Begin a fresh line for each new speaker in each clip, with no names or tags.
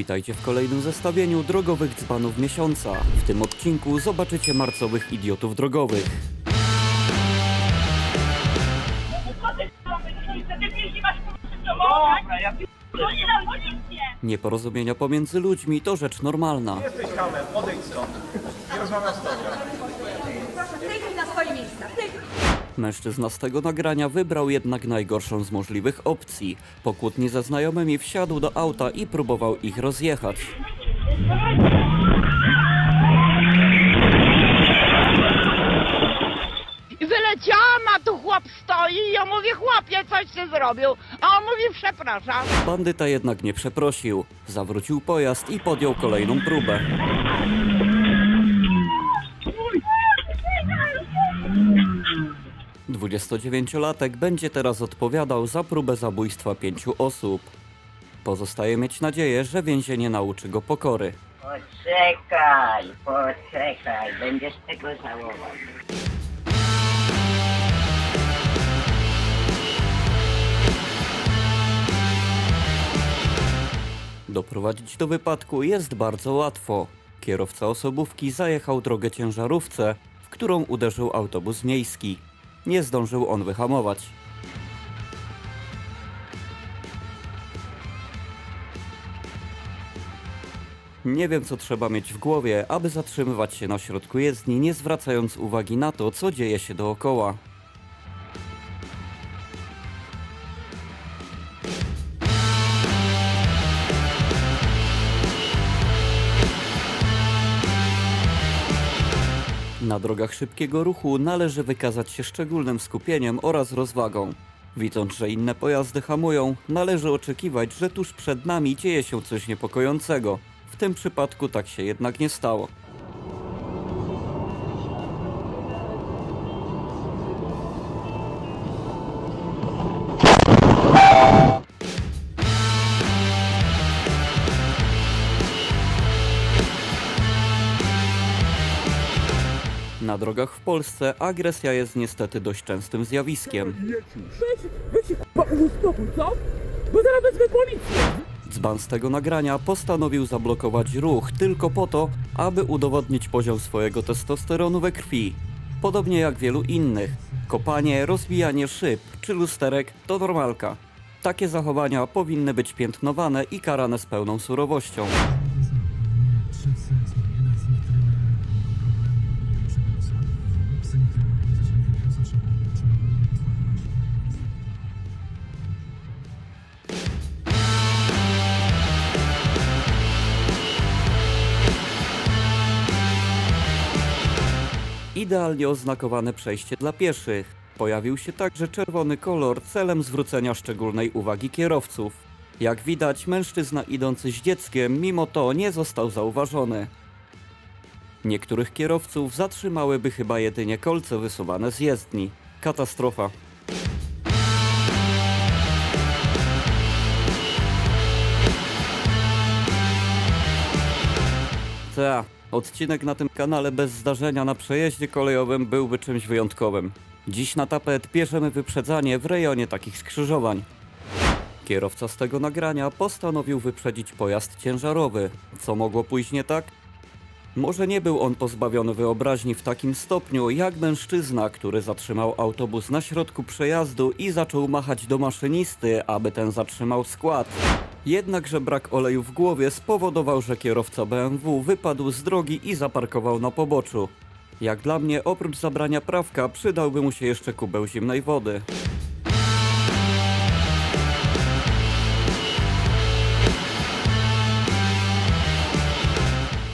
Witajcie w kolejnym zestawieniu drogowych dzbanów miesiąca. W tym odcinku zobaczycie marcowych idiotów drogowych. Nieporozumienia pomiędzy ludźmi to rzecz normalna.
Jesteś hamem, odejdź stąd. Nie rozmawiam z tobą.
Proszę, w tej chwili na swoje miejsca.
Mężczyzna z tego nagrania wybrał jednak najgorszą z możliwych opcji. Po kłótni ze znajomymi wsiadł do auta i próbował ich rozjechać.
I wyleciałam, a tu chłop stoi i ja mówię, chłopie, coś ty zrobił. A on mówi, przepraszam.
Bandyta jednak nie przeprosił. Zawrócił pojazd i podjął kolejną próbę. Dwudziestodziewięciolatek będzie teraz odpowiadał za próbę zabójstwa 5 osób. Pozostaje mieć nadzieję, że więzienie nauczy go pokory.
Poczekaj, będziesz tego żałował.
Doprowadzić do wypadku jest bardzo łatwo. Kierowca osobówki zajechał drogę ciężarówce, w którą uderzył autobus miejski. Nie zdążył on wyhamować. Nie wiem, co trzeba mieć w głowie, aby zatrzymywać się na środku jezdni, nie zwracając uwagi na to, co dzieje się dookoła. Na drogach szybkiego ruchu należy wykazać się szczególnym skupieniem oraz rozwagą. Widząc, że inne pojazdy hamują, należy oczekiwać, że tuż przed nami dzieje się coś niepokojącego. W tym przypadku tak się jednak nie stało. Na drogach w Polsce agresja jest niestety dość częstym zjawiskiem.
Bo zaraz wezmę policję!
Dzban z tego nagrania postanowił zablokować ruch tylko po to, aby udowodnić poziom swojego testosteronu we krwi. Podobnie jak wielu innych. Kopanie, rozbijanie szyb czy lusterek to normalka. Takie zachowania powinny być piętnowane i karane z pełną surowością. Idealnie oznakowane przejście dla pieszych. Pojawił się także czerwony kolor celem zwrócenia szczególnej uwagi kierowców. Jak widać, mężczyzna idący z dzieckiem mimo to nie został zauważony. Niektórych kierowców zatrzymałyby chyba jedynie kolce wysuwane z jezdni. Katastrofa. Ta, odcinek na tym kanale bez zdarzenia na przejeździe kolejowym byłby czymś wyjątkowym. Dziś na tapet bierzemy wyprzedzanie w rejonie takich skrzyżowań. Kierowca z tego nagrania postanowił wyprzedzić pojazd ciężarowy. Co mogło pójść nie tak? Może nie był on pozbawiony wyobraźni w takim stopniu jak mężczyzna, który zatrzymał autobus na środku przejazdu i zaczął machać do maszynisty, aby ten zatrzymał skład. Jednakże brak oleju w głowie spowodował, że kierowca BMW wypadł z drogi i zaparkował na poboczu. Jak dla mnie, oprócz zabrania prawka, przydałby mu się jeszcze kubeł zimnej wody.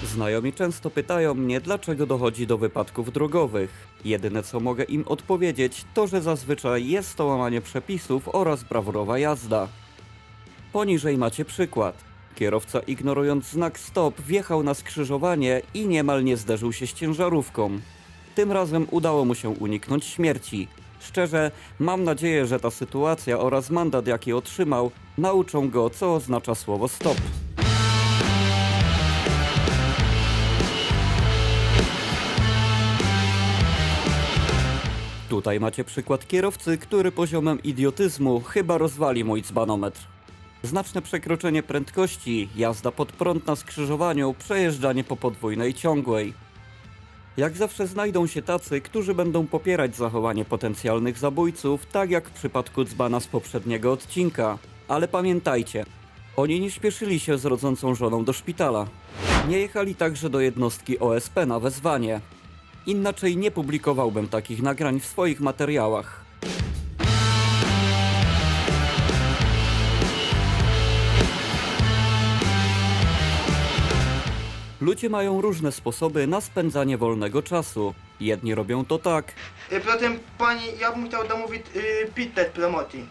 Znajomi często pytają mnie, dlaczego dochodzi do wypadków drogowych. Jedyne co mogę im odpowiedzieć, to że zazwyczaj jest to łamanie przepisów oraz brawurowa jazda. Poniżej macie przykład. Kierowca, ignorując znak stop, wjechał na skrzyżowanie i niemal nie zderzył się z ciężarówką. Tym razem udało mu się uniknąć śmierci. Szczerze, mam nadzieję, że ta sytuacja oraz mandat, jaki otrzymał, nauczą go, co oznacza słowo stop. Tutaj macie przykład kierowcy, który poziomem idiotyzmu chyba rozwali mój dzbanometr. Znaczne przekroczenie prędkości, jazda pod prąd na skrzyżowaniu, przejeżdżanie po podwójnej ciągłej. Jak zawsze znajdą się tacy, którzy będą popierać zachowanie potencjalnych zabójców, tak jak w przypadku dzbana z poprzedniego odcinka. Ale pamiętajcie, oni nie śpieszyli się z rodzącą żoną do szpitala. Nie jechali także do jednostki OSP na wezwanie. Inaczej nie publikowałbym takich nagrań w swoich materiałach. Ludzie mają różne sposoby na spędzanie wolnego czasu. Jedni robią to tak,
Protem pani, ja bym chciał domówić pitę promocji.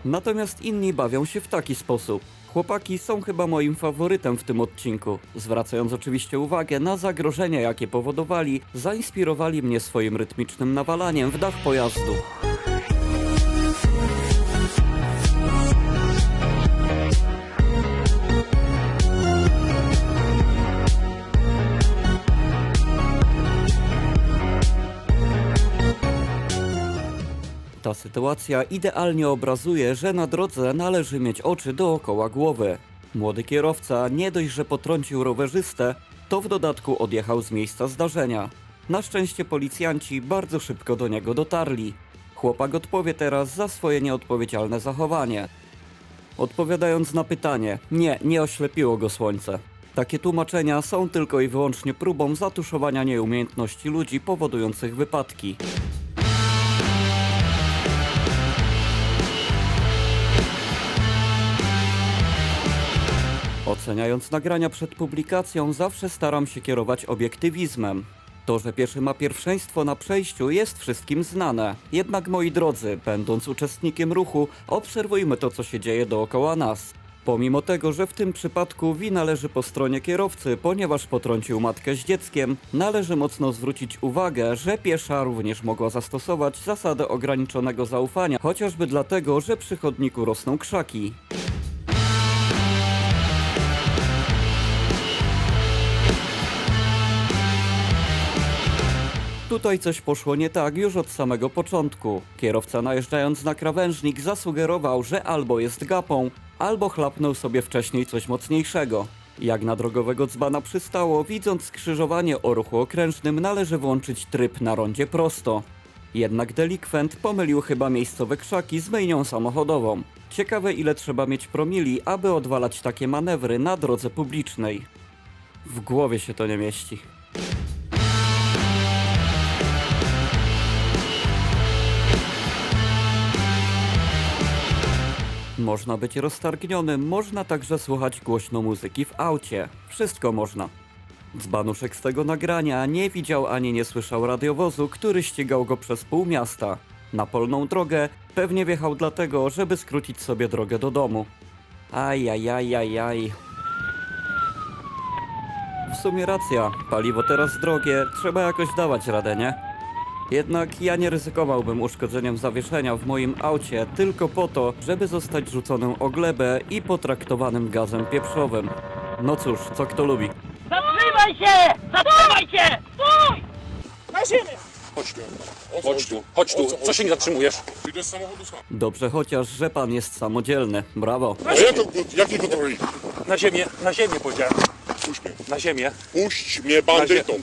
natomiast inni bawią się w taki sposób. Chłopaki są chyba moim faworytem w tym odcinku. Zwracając oczywiście uwagę na zagrożenia, jakie powodowali, zainspirowali mnie swoim rytmicznym nawalaniem w dach pojazdu. Ta sytuacja idealnie obrazuje, że na drodze należy mieć oczy dookoła głowy. Młody kierowca nie dość, że potrącił rowerzystę, to w dodatku odjechał z miejsca zdarzenia. Na szczęście policjanci bardzo szybko do niego dotarli. Chłopak odpowie teraz za swoje nieodpowiedzialne zachowanie. Odpowiadając na pytanie, nie oślepiło go słońce. Takie tłumaczenia są tylko i wyłącznie próbą zatuszowania nieumiejętności ludzi powodujących wypadki. Oceniając nagrania przed publikacją, zawsze staram się kierować obiektywizmem. To, że pieszy ma pierwszeństwo na przejściu, jest wszystkim znane. Jednak moi drodzy, będąc uczestnikiem ruchu, obserwujmy to, co się dzieje dookoła nas. Pomimo tego, że w tym przypadku wina leży po stronie kierowcy, ponieważ potrącił matkę z dzieckiem, należy mocno zwrócić uwagę, że piesza również mogła zastosować zasadę ograniczonego zaufania, chociażby dlatego, że przy chodniku rosną krzaki. Tutaj coś poszło nie tak już od samego początku. Kierowca najeżdżając na krawężnik zasugerował, że albo jest gapą, albo chlapnął sobie wcześniej coś mocniejszego. Jak na drogowego dzbana przystało, widząc skrzyżowanie o ruchu okrężnym, należy włączyć tryb na rondzie prosto. Jednak delikwent pomylił chyba miejscowe krzaki z myjnią samochodową. Ciekawe, ile trzeba mieć promili, aby odwalać takie manewry na drodze publicznej. W głowie się to nie mieści. Można być roztargnionym, można także słuchać głośno muzyki w aucie. Wszystko można. Dzbanuszek z tego nagrania nie widział ani nie słyszał radiowozu, który ścigał go przez pół miasta. Na polną drogę pewnie wjechał dlatego, żeby skrócić sobie drogę do domu. Ajajajajaj. W sumie racja, paliwo teraz drogie, trzeba jakoś dawać radę, nie? Jednak ja nie ryzykowałbym uszkodzeniem zawieszenia w moim aucie tylko po to, żeby zostać rzuconym o glebę i potraktowanym gazem pieprzowym. No cóż, co kto lubi.
Zatrzymaj się! Zatrzymaj się! Stój!
Na ziemię!
Chodź tu, co się nie zatrzymujesz?
Idę z samochodu sam.
Dobrze chociaż, że pan jest samodzielny. Brawo.
A jakie kontroli?
Na ziemię powiedziałem,
Puść mnie.
na ziemię.
Puść mnie bandytą.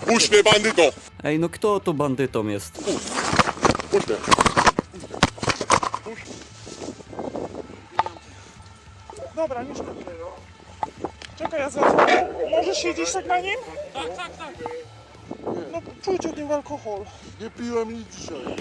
Puść mnie bandytą.
Ej, no kto tu bandytą jest?
Puść mnie.
Dobra, nie szkodzi. Czekaj, ja zadzwonię. Możesz siedzieć tak na nim?
Tak.
No czuć od niego alkohol.
Nie piłem nic dzisiaj.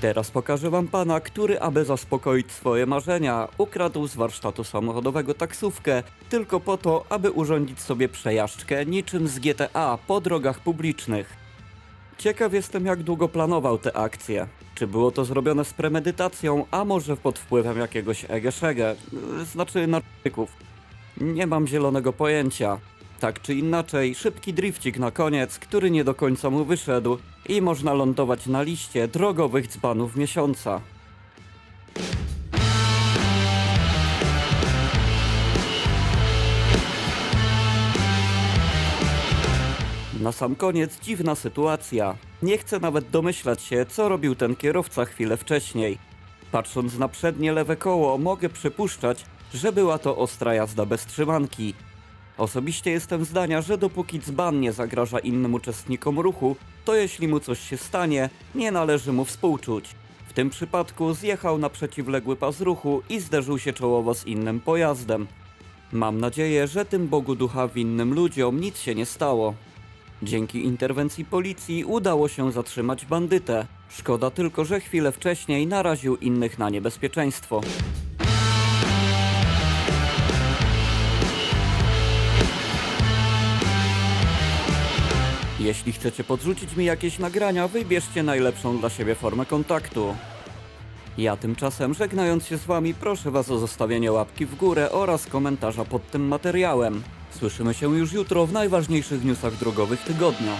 Teraz pokażę wam pana, który, aby zaspokoić swoje marzenia, ukradł z warsztatu samochodowego taksówkę, tylko po to, aby urządzić sobie przejażdżkę niczym z GTA po drogach publicznych. Ciekaw jestem, jak długo planował tę akcję. Czy było to zrobione z premedytacją, a może pod wpływem jakiegoś egeszege, znaczy narkotyków. Nie mam zielonego pojęcia. Tak czy inaczej, szybki drifcik na koniec, który nie do końca mu wyszedł i można lądować na liście drogowych dzbanów miesiąca. Na sam koniec dziwna sytuacja. Nie chcę nawet domyślać się, co robił ten kierowca chwilę wcześniej. Patrząc na przednie lewe koło, mogę przypuszczać, że była to ostra jazda bez trzymanki. Osobiście jestem zdania, że dopóki dzban nie zagraża innym uczestnikom ruchu, to jeśli mu coś się stanie, nie należy mu współczuć. W tym przypadku zjechał na przeciwległy pas ruchu i zderzył się czołowo z innym pojazdem. Mam nadzieję, że tym Bogu ducha winnym ludziom nic się nie stało. Dzięki interwencji policji udało się zatrzymać bandytę. Szkoda tylko, że chwilę wcześniej naraził innych na niebezpieczeństwo. Jeśli chcecie podrzucić mi jakieś nagrania, wybierzcie najlepszą dla siebie formę kontaktu. Ja tymczasem, żegnając się z wami, proszę was o zostawienie łapki w górę oraz komentarza pod tym materiałem. Słyszymy się już jutro w najważniejszych newsach drogowych tygodnia.